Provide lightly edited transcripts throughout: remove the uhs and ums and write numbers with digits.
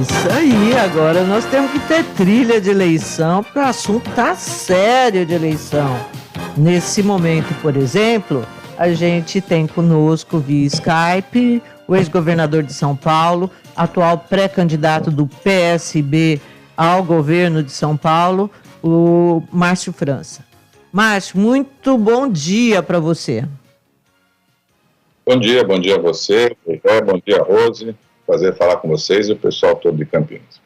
Isso aí, agora nós temos que ter trilha de eleição, porque o assunto tá sério de eleição. Nesse momento, por exemplo, a gente tem conosco via Skype o ex-governador de São Paulo, atual pré-candidato do PSB ao governo de São Paulo, o Márcio França. Márcio, muito bom dia para você. Bom dia a você, bom dia, Rose. Prazer falar com vocês e o pessoal todo de Campinas.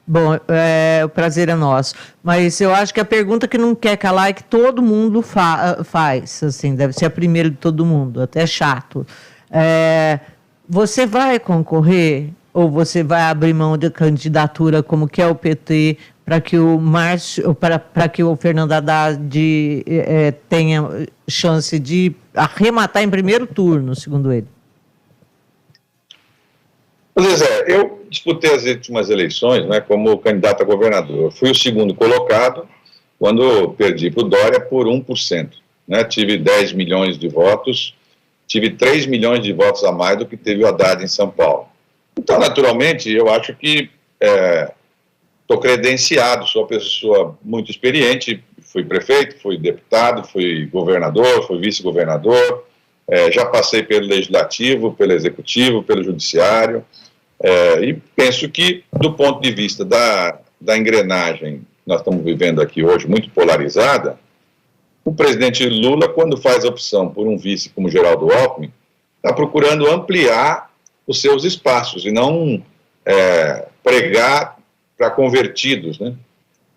Bom, o prazer é nosso. Mas eu acho que a pergunta que não quer calar é que todo mundo faz, assim, deve ser a primeira de todo mundo, até chato. Você vai concorrer ou você vai abrir mão da candidatura como quer o PT para que o Márcio, para que o Fernando Haddad tenha chance de arrematar em primeiro turno, segundo ele? Pois é, eu disputei as últimas eleições, né, como candidato a governador. Eu fui o segundo colocado quando perdi para o Dória por 1%. Né, tive 10 milhões de votos, tive 3 milhões de votos a mais do que teve o Haddad em São Paulo. Então, naturalmente, eu acho que estou credenciado, sou uma pessoa muito experiente, fui prefeito, fui deputado, fui governador, fui vice-governador, já passei pelo Legislativo, pelo Executivo, pelo Judiciário, e penso que, do ponto de vista da engrenagem que nós estamos vivendo aqui hoje, muito polarizada, o presidente Lula, quando faz a opção por um vice como Geraldo Alckmin, está procurando ampliar os seus espaços e não pregar para convertidos, né?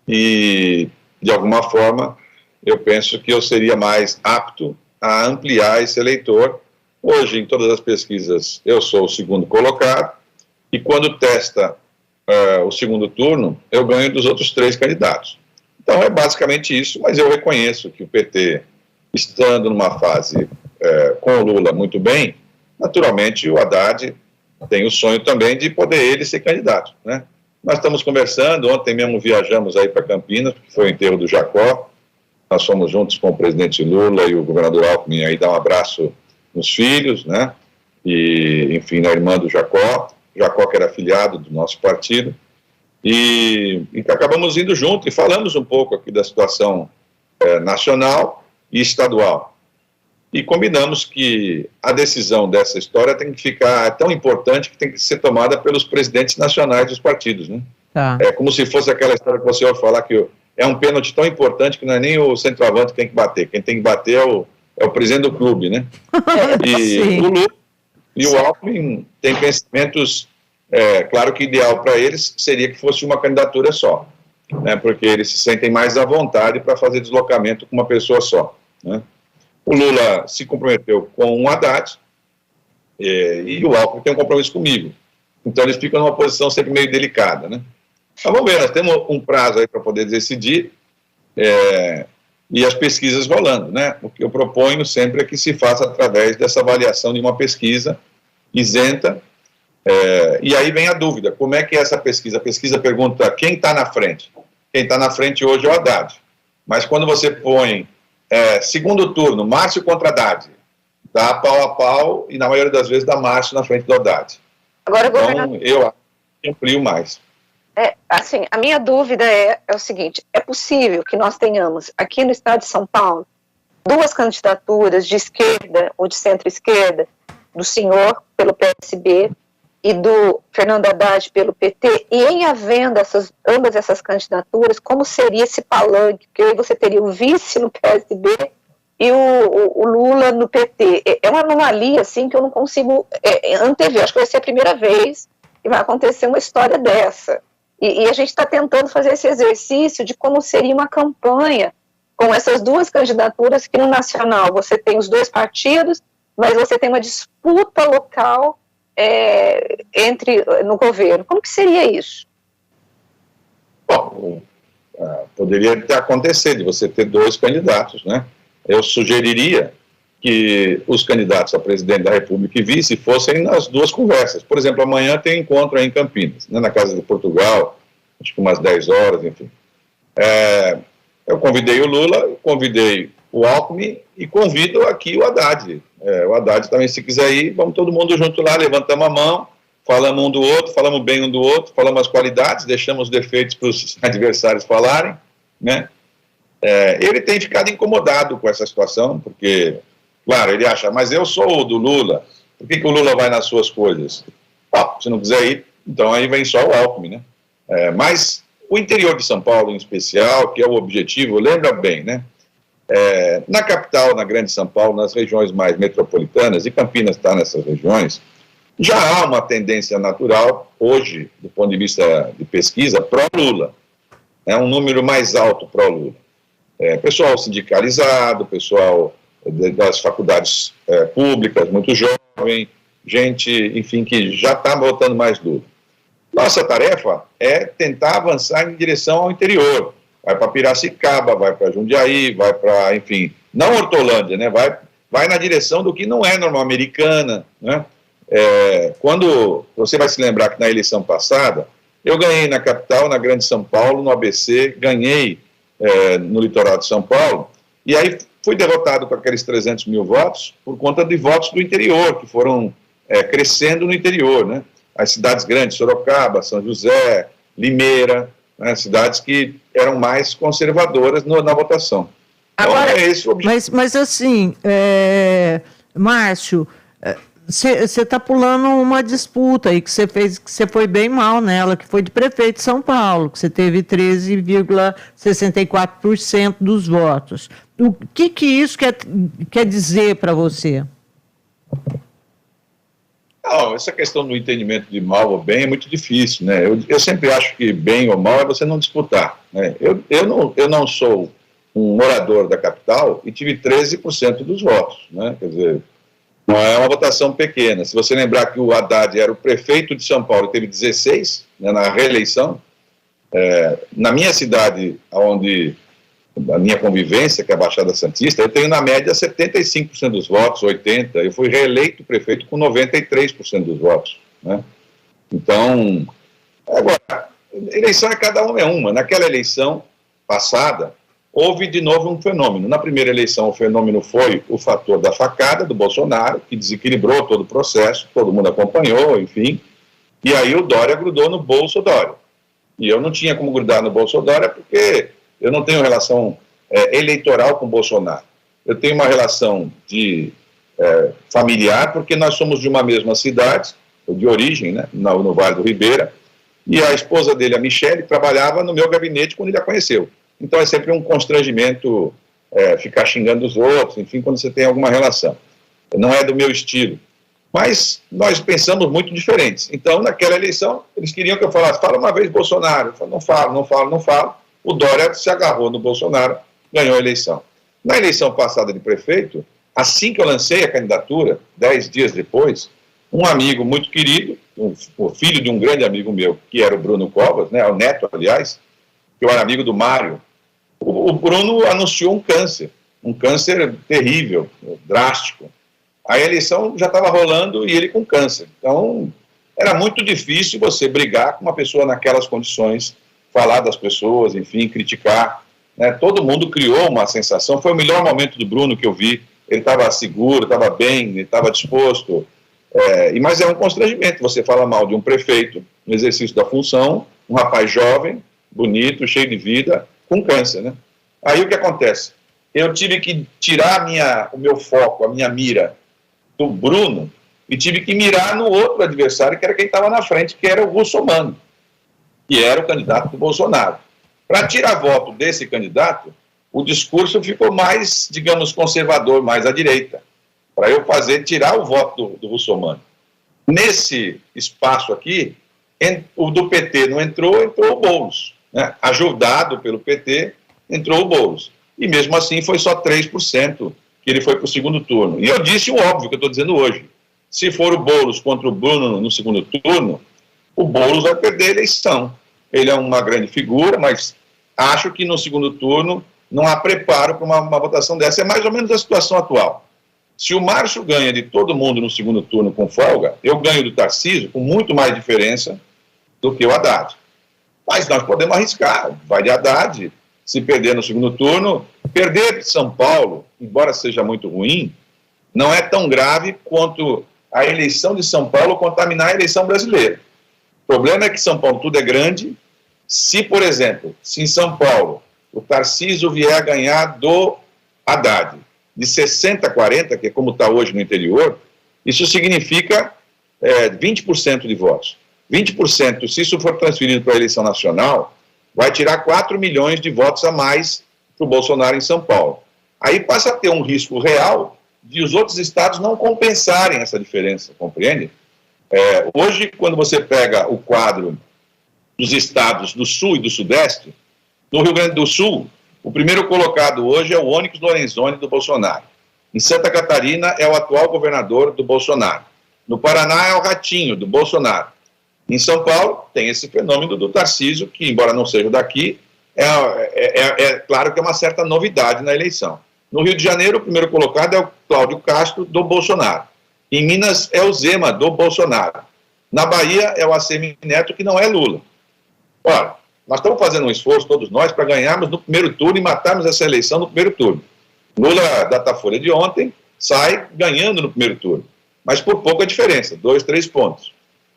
E, de alguma forma, eu penso que eu seria mais apto a ampliar esse eleitor. Hoje, em todas as pesquisas, eu sou o segundo colocado, e quando testa o segundo turno, eu ganho dos outros 3 candidatos. Então, é basicamente isso, mas eu reconheço que o PT, estando numa fase com o Lula muito bem, naturalmente o Haddad tem o sonho também de poder ele ser candidato, né? Nós estamos conversando, ontem mesmo viajamos aí para Campinas, que foi o enterro do Jacó, nós fomos juntos com o presidente Lula e o governador Alckmin aí dar um abraço nos filhos, né? E, enfim, na irmã do Jacó que era afiliado do nosso partido, e acabamos indo junto e falamos um pouco aqui da situação nacional e estadual. E combinamos que a decisão dessa história tem que ficar tão importante que tem que ser tomada pelos presidentes nacionais dos partidos, né? Tá. É como se fosse aquela história que você ouve falar que é um pênalti tão importante que não é nem o centroavante que tem que bater. Quem tem que bater é o presidente do clube, né? E o Lula e o Alckmin têm pensamentos, claro que ideal para eles seria que fosse uma candidatura só, né? Porque eles se sentem mais à vontade para fazer deslocamento com uma pessoa só, né? O Lula se comprometeu com o Haddad e o Alckmin tem um compromisso comigo. Então eles ficam numa posição sempre meio delicada, né? Mas vamos ver, nós temos um prazo aí para poder decidir e as pesquisas rolando, né? O que eu proponho sempre é que se faça através dessa avaliação de uma pesquisa isenta. E aí vem a dúvida, como é que é essa pesquisa? A pesquisa pergunta quem está na frente. Quem está na frente hoje é o Haddad. Mas quando você põe segundo turno, Márcio contra Haddad, dá pau a pau e na maioria das vezes dá Márcio na frente do Haddad. Agora, então eu amplio mais. Assim, a minha dúvida é o seguinte, é possível que nós tenhamos aqui no estado de São Paulo 2 candidaturas de esquerda ou de centro-esquerda, do senhor pelo PSB e do Fernando Haddad pelo PT, e em havendo ambas essas candidaturas, como seria esse palanque? Porque aí você teria o vice no PSB e o Lula no PT. É uma anomalia, assim, que eu não consigo antever. Acho que vai ser a primeira vez que vai acontecer uma história dessa. E a gente está tentando fazer esse exercício de como seria uma campanha com essas 2 candidaturas, que no nacional você tem os 2 partidos, mas você tem uma disputa local no governo. Como que seria isso? Bom, poderia acontecer de você ter 2 candidatos, né? Eu sugeriria que os candidatos a presidente da República e vice fossem nas 2 conversas. Por exemplo, amanhã tem encontro aí em Campinas, né, na Casa de Portugal, acho que umas 10 horas, enfim. Eu convidei o Lula, convidei o Alckmin e convido aqui o Haddad. O Haddad também, se quiser ir, vamos todo mundo junto lá, levantamos a mão falamos um do outro, falamos bem um do outro, falamos as qualidades, deixamos os defeitos para os adversários falarem, né? Ele tem ficado incomodado com essa situação, porque, claro, ele acha, mas eu sou o do Lula, por que o Lula vai nas suas coisas? Se não quiser ir, então aí vem só o Alckmin, né? Mas o interior de São Paulo, em especial, que é o objetivo, lembra bem, né? Na capital, na grande São Paulo, nas regiões mais metropolitanas, e Campinas está nessas regiões, já há uma tendência natural, hoje, do ponto de vista de pesquisa, pró-Lula. É um número mais alto pró-Lula. Pessoal sindicalizado, pessoal das faculdades públicas, muito jovem, gente, enfim, que já está votando mais Lula. Nossa tarefa é tentar avançar em direção ao interior. Vai para Piracicaba, vai para Jundiaí, vai para, enfim, não Hortolândia, né? Vai na direção do que não é normal americana, né? Quando você vai se lembrar que na eleição passada, eu ganhei na capital, na grande São Paulo, no ABC, ganhei no litoral de São Paulo, e aí fui derrotado com aqueles 300 mil votos por conta de votos do interior, que foram crescendo no interior, né? As cidades grandes, Sorocaba, São José, Limeira, né? Cidades que eram mais conservadoras na votação. Agora, então, esse o objetivo. Mas assim, Márcio, você está pulando uma disputa aí que você fez, que você foi bem mal nela, que foi de prefeito de São Paulo, que você teve 13,64% dos votos. O que isso quer dizer para você? Não, essa questão do entendimento de mal ou bem é muito difícil, né? Eu sempre acho que bem ou mal é você não disputar, né? Eu não sou um morador da capital e tive 13% dos votos, né? Quer dizer, não é uma votação pequena. Se você lembrar que o Haddad era o prefeito de São Paulo, teve 16, né, na reeleição, na minha cidade, onde a minha convivência, que é a Baixada Santista, eu tenho na média 75% dos votos, 80%, eu fui reeleito prefeito com 93% dos votos, né? Então, agora, eleição cada uma é uma. Naquela eleição passada, houve de novo um fenômeno. Na primeira eleição, o fenômeno foi o fator da facada do Bolsonaro, que desequilibrou todo o processo, todo mundo acompanhou, enfim, e aí o Dória grudou no bolso Dória. E eu não tinha como grudar no bolso Dória porque eu não tenho relação eleitoral com o Bolsonaro. Eu tenho uma relação familiar, porque nós somos de uma mesma cidade, de origem, né, no Vale do Ribeira, e a esposa dele, a Michele, trabalhava no meu gabinete quando ele a conheceu. Então é sempre um constrangimento ficar xingando os outros, enfim, quando você tem alguma relação. Não é do meu estilo. Mas nós pensamos muito diferentes. Então, naquela eleição, eles queriam que eu falasse, fala uma vez Bolsonaro. Eu falei, não falo. O Dória se agarrou no Bolsonaro, ganhou a eleição. Na eleição passada de prefeito, assim que eu lancei a candidatura, 10 dias depois, um amigo muito querido, o filho de um grande amigo meu, que era o Bruno Covas, né, o neto, aliás, que eu era amigo do Mário, o Bruno anunciou um câncer terrível, drástico. A eleição já estava rolando e ele com câncer. Então, era muito difícil você brigar com uma pessoa naquelas condições, falar das pessoas, enfim, criticar, né? Todo mundo criou uma sensação, foi o melhor momento do Bruno que eu vi, ele estava seguro, estava bem, ele estava disposto, mas é um constrangimento, você fala mal de um prefeito, no exercício da função, um rapaz jovem, bonito, cheio de vida, com câncer, né? Aí o que acontece? Eu tive que tirar o meu foco, a minha mira do Bruno, e tive que mirar no outro adversário, que era quem estava na frente, que era o Russomano, que era o candidato do Bolsonaro. Para tirar voto desse candidato, o discurso ficou mais, digamos, conservador, mais à direita, para eu tirar o voto do Russomano. Nesse espaço aqui, o do PT não entrou o Boulos, né? Ajudado pelo PT, entrou o Boulos. E mesmo assim foi só 3% que ele foi para o segundo turno. E eu disse o óbvio que eu estou dizendo hoje. Se for o Boulos contra o Bruno no segundo turno, o Boulos vai perder a eleição. Ele é uma grande figura, mas acho que no segundo turno não há preparo para uma votação dessa. É mais ou menos a situação atual. Se o Márcio ganha de todo mundo no segundo turno com folga, eu ganho do Tarcísio com muito mais diferença do que o Haddad. Mas nós podemos arriscar, vai de Haddad, se perder no segundo turno. Perder de São Paulo, embora seja muito ruim, não é tão grave quanto a eleição de São Paulo contaminar a eleição brasileira. O problema é que São Paulo tudo é grande. Se, por exemplo, se em São Paulo o Tarcísio vier a ganhar do Haddad de 60 a 40, que é como está hoje no interior, isso significa 20% de votos. 20%, se isso for transferido para a eleição nacional, vai tirar 4 milhões de votos a mais para o Bolsonaro em São Paulo. Aí passa a ter um risco real de os outros estados não compensarem essa diferença, compreende? Hoje, quando você pega o quadro dos estados do Sul e do Sudeste, no Rio Grande do Sul, o primeiro colocado hoje é o Onyx Lorenzoni do Bolsonaro. Em Santa Catarina é o atual governador do Bolsonaro. No Paraná é o Ratinho, do Bolsonaro. Em São Paulo tem esse fenômeno do Tarcísio, que embora não seja daqui, claro que é uma certa novidade na eleição. No Rio de Janeiro, o primeiro colocado é o Cláudio Castro, do Bolsonaro. Em Minas é o Zema, do Bolsonaro. Na Bahia é o ACM Neto, que não é Lula. Ora, nós estamos fazendo um esforço, todos nós, para ganharmos no primeiro turno e matarmos essa eleição no primeiro turno. Lula, Datafolha de ontem, sai ganhando no primeiro turno, mas por pouca diferença, 2, 3 pontos.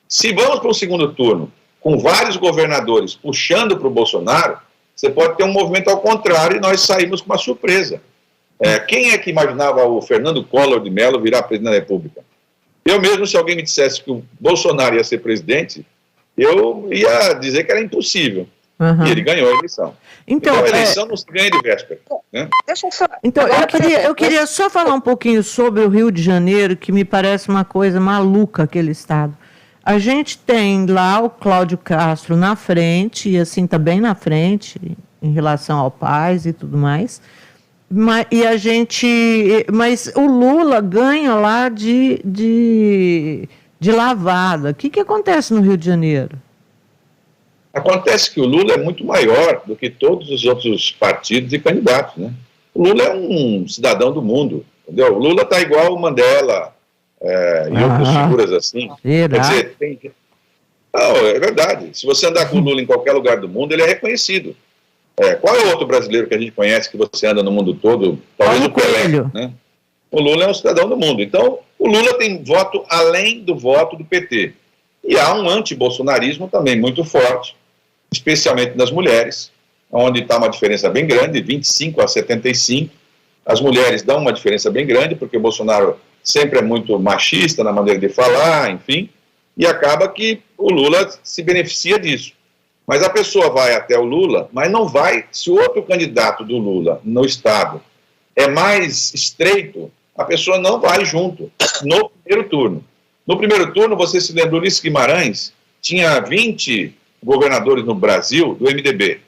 Se vamos para o segundo turno, com vários governadores puxando para o Bolsonaro, você pode ter um movimento ao contrário e nós saímos com uma surpresa. Quem é que imaginava o Fernando Collor de Mello virar presidente da República? Eu mesmo, se alguém me dissesse que o Bolsonaro ia ser presidente, eu ia dizer que era impossível. Uhum. E ele ganhou a eleição. Então a eleição não se ganha de véspera. Né? Então, eu queria só falar um pouquinho sobre o Rio de Janeiro, que me parece uma coisa maluca, aquele estado. A gente tem lá o Cláudio Castro na frente, e assim está bem na frente, em relação ao Paz e tudo mais. Mas o Lula ganha lá de lavada. O que acontece no Rio de Janeiro? Acontece que o Lula é muito maior do que todos os outros partidos e candidatos, né? O Lula é um cidadão do mundo, entendeu? O Lula está igual o Mandela e outras figuras assim. Quer dizer, não, é verdade. Se você andar com o Lula em qualquer lugar do mundo, ele é reconhecido. Qual é o outro brasileiro que a gente conhece que você anda no mundo todo? Talvez o Pelé, né? O Lula é um cidadão do mundo. Então, o Lula tem voto além do voto do PT. E há um anti-bolsonarismo também muito forte, especialmente das mulheres, onde está uma diferença bem grande, 25 a 75. As mulheres dão uma diferença bem grande, porque o Bolsonaro sempre é muito machista na maneira de falar, enfim, e acaba que o Lula se beneficia disso. Mas a pessoa vai até o Lula, mas não vai, se o outro candidato do Lula no estado é mais estreito, a pessoa não vai junto no primeiro turno. No primeiro turno, você se lembra, Ulisses Guimarães tinha 20 governadores no Brasil do MDB,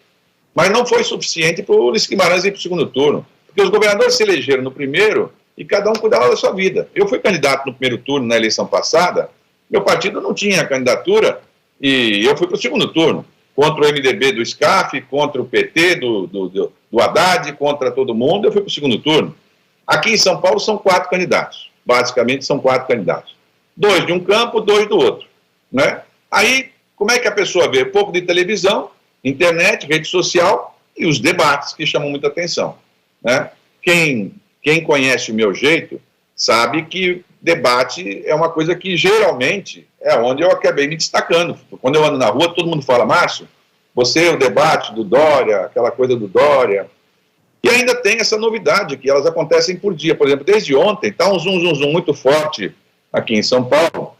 mas não foi suficiente para o Ulisses Guimarães ir para o segundo turno, porque os governadores se elegeram no primeiro e cada um cuidava da sua vida. Eu fui candidato no primeiro turno na eleição passada, meu partido não tinha candidatura e eu fui para o segundo turno, contra o MDB do SCAF, contra o PT do Haddad, contra todo mundo, eu fui para o segundo turno. Aqui em São Paulo são 4 candidatos, basicamente são 4 candidatos. 2 de um campo, 2 do outro, né? Aí, como é que a pessoa vê? Pouco de televisão, internet, rede social e os debates que chamam muita atenção, né? Quem conhece o meu jeito sabe que debate é uma coisa que geralmente é onde eu acabei me destacando. Quando eu ando na rua, todo mundo fala, Márcio, você é o debate do Dória, aquela coisa do Dória. E ainda tem essa novidade, que elas acontecem por dia. Por exemplo, desde ontem, está um zum muito forte aqui em São Paulo,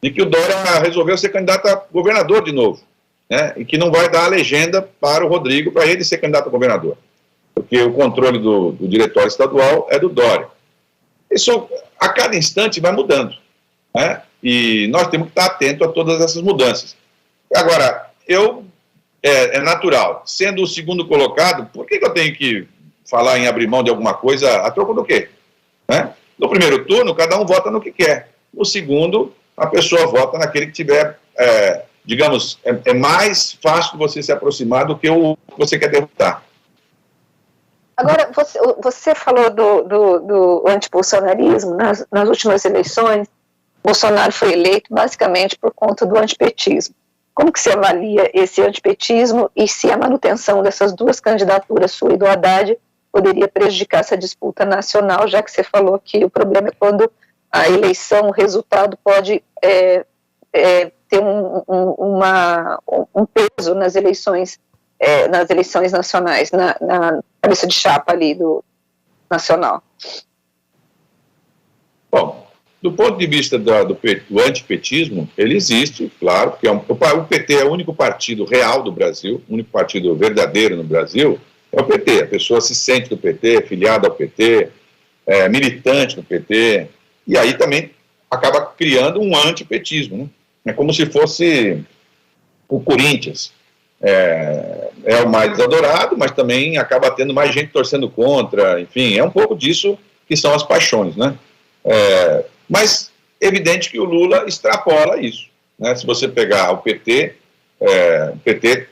de que o Dória resolveu ser candidato a governador de novo, né? E que não vai dar a legenda para o Rodrigo, para ele ser candidato a governador. Porque o controle do diretório estadual é do Dória. Isso, a cada instante, vai mudando, né? E nós temos que estar atentos a todas essas mudanças. Agora, é natural, sendo o segundo colocado, por que eu tenho que falar em abrir mão de alguma coisa a troco do quê? Né? No primeiro turno, cada um vota no que quer. No segundo, a pessoa vota naquele que tiver, digamos, é mais fácil de você se aproximar do que o que você quer derrotar. Agora, você falou do antibolsonarismo. Nas últimas eleições, Bolsonaro foi eleito basicamente por conta do antipetismo. Como que você avalia esse antipetismo e se a manutenção dessas 2 candidaturas, sua e do Haddad, poderia prejudicar essa disputa nacional, já que você falou que o problema é quando a eleição, o resultado pode ter um peso nas eleições nacionais, na cabeça de chapa ali do nacional. Bom, do ponto de vista do antipetismo, ele existe, claro, porque o PT é o único partido real do Brasil, o único partido verdadeiro no Brasil é o PT. A pessoa se sente do PT, filiada ao PT, militante do PT, e aí também acaba criando um antipetismo, né? É como se fosse o Corinthians. É o mais adorado, mas também acaba tendo mais gente torcendo contra, enfim, é um pouco disso que são as paixões, né? Mas evidente que o Lula extrapola isso, né? Se você pegar o PT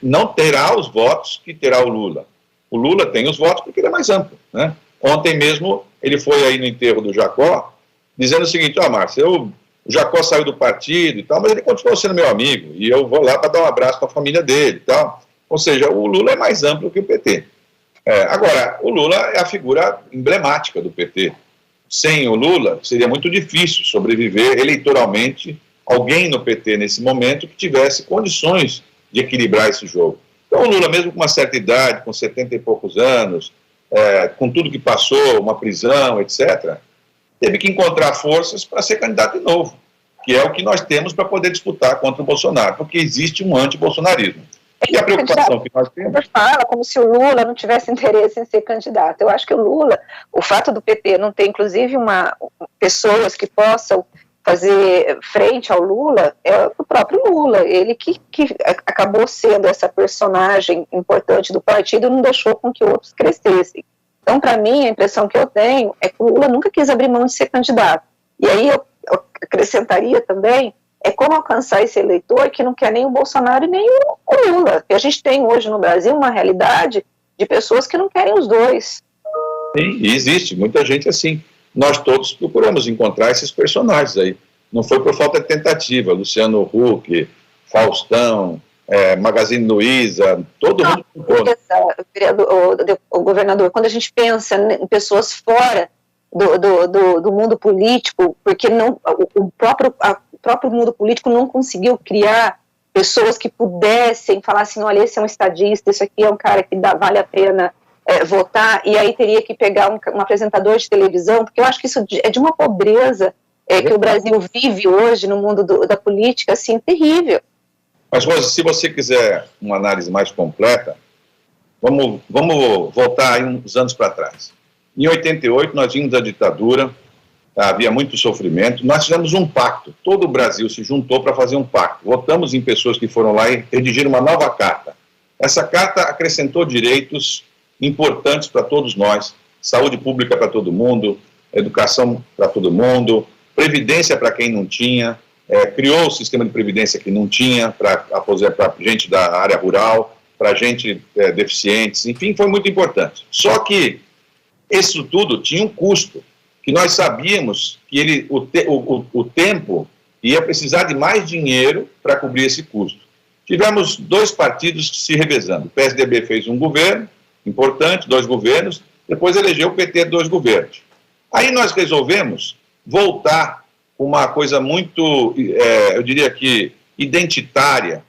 não terá os votos que terá o Lula. O Lula tem os votos porque ele é mais amplo, né? Ontem mesmo ele foi aí no enterro do Jacó, dizendo o seguinte: Márcio, o Jacó saiu do partido e tal, mas ele continuou sendo meu amigo, e eu vou lá para dar um abraço para a família dele e tal. Ou seja, o Lula é mais amplo que o PT. Agora, o Lula é a figura emblemática do PT. Sem o Lula, seria muito difícil sobreviver eleitoralmente alguém no PT nesse momento que tivesse condições de equilibrar esse jogo. Então o Lula, mesmo com uma certa idade, com 70 e poucos anos, com tudo que passou, uma prisão, etc., teve que encontrar forças para ser candidato de novo, que é o que nós temos para poder disputar contra o Bolsonaro, porque existe um anti-bolsonarismo. E a preocupação que nós temos... Fala como se o Lula não tivesse interesse em ser candidato. Eu acho que o Lula, o fato do PT não ter, inclusive, pessoas que possam fazer frente ao Lula, é o próprio Lula. Ele que acabou sendo essa personagem importante do partido e não deixou com que outros crescessem. Então, para mim, a impressão que eu tenho é que o Lula nunca quis abrir mão de ser candidato. E aí eu acrescentaria também como alcançar esse eleitor que não quer nem o Bolsonaro e nem o Lula. E a gente tem hoje no Brasil uma realidade de pessoas que não querem os dois. Sim, e existe muita gente assim. Nós todos procuramos encontrar esses personagens aí. Não foi por falta de tentativa. Luciano Huck, Faustão, Magazine Luiza, todo mundo... O governador, quando a gente pensa em pessoas fora do mundo político, porque o próprio mundo político não conseguiu criar pessoas que pudessem falar assim: olha, esse é um estadista, esse aqui é um cara que vale a pena votar, e aí teria que pegar um apresentador de televisão, porque eu acho que isso é de uma pobreza que o Brasil vive hoje no mundo da política, assim, terrível. Mas, Rosa, se você quiser uma análise mais completa, vamos voltar aí uns anos para trás. Em 88, nós vimos a ditadura, havia muito sofrimento, nós fizemos um pacto, todo o Brasil se juntou para fazer um pacto, votamos em pessoas que foram lá e redigiram uma nova carta. Essa carta acrescentou direitos importantes para todos nós: saúde pública para todo mundo, educação para todo mundo, previdência para quem não tinha, criou o sistema de previdência que não tinha, para gente da área rural, para gente deficientes, enfim, foi muito importante. Só que isso tudo tinha um custo, que nós sabíamos que o tempo ia precisar de mais dinheiro para cobrir esse custo. Tivemos dois partidos se revezando. O PSDB fez um governo importante, 2 governos, depois elegeu o PT 2 governos. Aí nós resolvemos voltar com uma coisa muito, eu diria que identitária,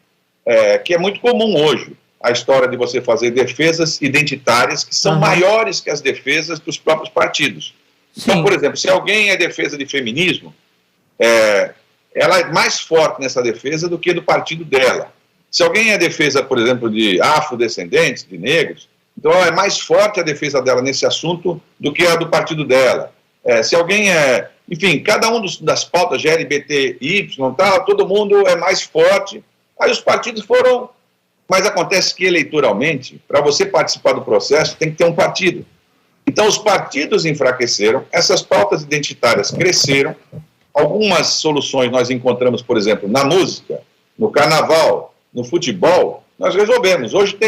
que é muito comum hoje, a história de você fazer defesas identitárias que são maiores que as defesas dos próprios partidos. Sim. Então, por exemplo, se alguém é defesa de feminismo, ela é mais forte nessa defesa do que do partido dela. Se alguém é defesa, por exemplo, de afrodescendentes, de negros, então é mais forte a defesa dela nesse assunto do que a do partido dela. Se alguém enfim, cada um das pautas LGBTY, todo mundo é mais forte. Aí os partidos foram... Mas acontece que eleitoralmente, para você participar do processo, tem que ter um partido. Então os partidos enfraqueceram, essas pautas identitárias cresceram, algumas soluções nós encontramos, por exemplo, na música, no carnaval, no futebol, nós resolvemos. Hoje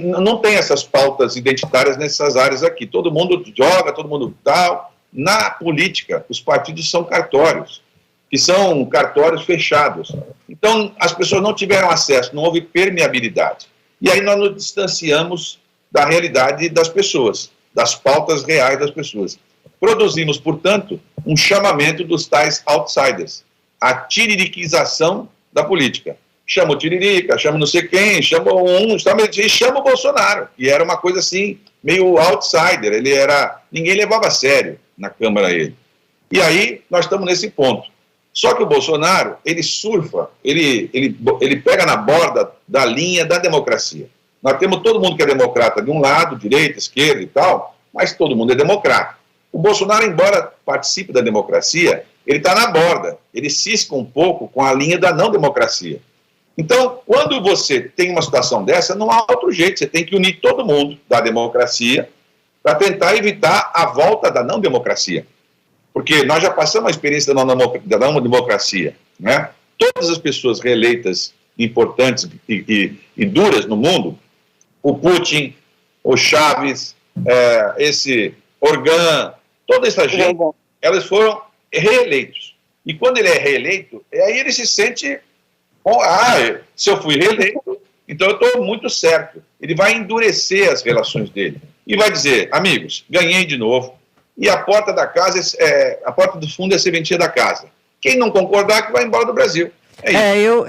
não tem essas pautas identitárias nessas áreas aqui. Todo mundo joga, todo mundo tal. Na política, os partidos são cartórios, que são cartórios fechados. Então, as pessoas não tiveram acesso, não houve permeabilidade. E aí nós nos distanciamos da realidade das pessoas, das pautas reais das pessoas. Produzimos, portanto, um chamamento dos tais outsiders, a tiririquização da política. Chama o Tiririca, chama não sei quem, chama e chama o Bolsonaro, que era uma coisa assim, meio outsider, ninguém levava a sério na Câmara ele. E aí, nós estamos nesse ponto. Só que o Bolsonaro, ele surfa, ele pega na borda da linha da democracia. Nós temos todo mundo que é democrata de um lado, direita, esquerda e tal, mas todo mundo é democrata. O Bolsonaro, embora participe da democracia, ele está na borda, ele cisca um pouco com a linha da não democracia. Então, quando você tem uma situação dessa, não há outro jeito, você tem que unir todo mundo da democracia para tentar evitar a volta da não democracia. Porque nós já passamos a experiência da não democracia, né? Todas as pessoas reeleitas importantes e duras no mundo, o Putin, o Chaves, esse Organ, toda essa gente, elas foram reeleitos. E quando ele é reeleito, aí ele se sente, se eu fui reeleito, então eu estou muito certo. Ele vai endurecer as relações dele e vai dizer, amigos, ganhei de novo, e a porta da casa, a porta do fundo é a serventia da casa. Quem não concordar, que vai embora do Brasil.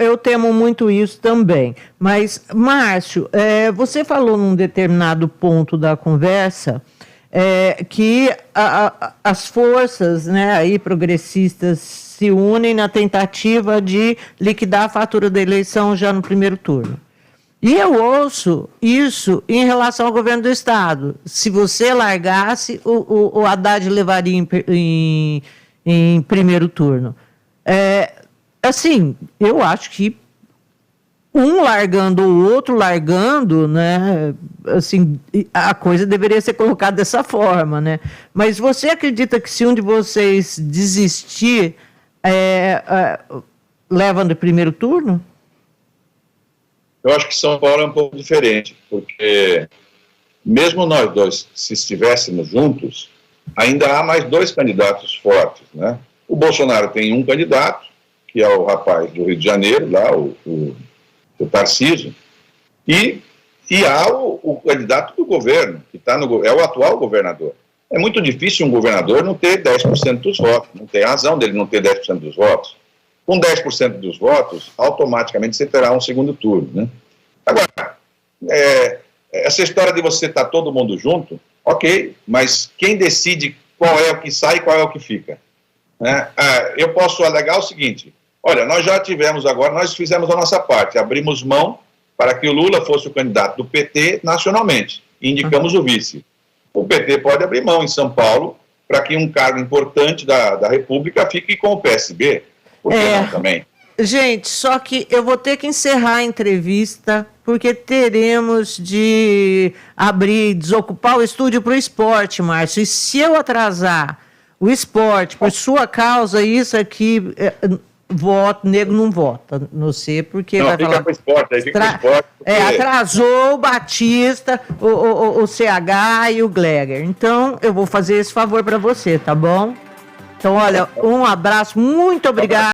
Eu temo muito isso também. Mas, Márcio, você falou num determinado ponto da conversa que as forças, né, aí progressistas se unem na tentativa de liquidar a fatura da eleição já no primeiro turno. E eu ouço isso em relação ao governo do Estado. Se você largasse, o Haddad levaria em primeiro turno. Assim, eu acho que um largando ou o outro largando, né, assim, a coisa deveria ser colocada dessa forma, né? Mas você acredita que se um de vocês desistir, leva no primeiro turno? Eu acho que São Paulo é um pouco diferente, porque mesmo nós dois, se estivéssemos juntos, ainda há mais dois candidatos fortes, né? O Bolsonaro tem um candidato, que é o rapaz do Rio de Janeiro, lá, o Tarcísio, e há o candidato do governo, que é o atual governador. É muito difícil um governador não ter 10% dos votos, não tem razão dele não ter 10% dos votos. Com 10% dos votos, automaticamente você terá um segundo turno, né? Agora, essa história de você estar todo mundo junto, ok, mas quem decide qual é o que sai e qual é o que fica? Né? Eu posso alegar o seguinte, olha, nós já tivemos agora, nós fizemos a nossa parte, abrimos mão para que o Lula fosse o candidato do PT nacionalmente, e indicamos o vice. O PT pode abrir mão em São Paulo para que um cargo importante da República fique com o PSB. Por que não também? Gente, só que eu vou ter que encerrar a entrevista, porque teremos de desocupar o estúdio para o esporte, Márcio. E se eu atrasar o esporte por sua causa, isso aqui, nego não vota, não sei, porque não, vai fica falar... com o esporte, aí fica com o esporte. Porque... atrasou o Batista, o CH e o Gleger. Então, eu vou fazer esse favor para você, tá bom? Então, olha, um abraço, muito obrigado.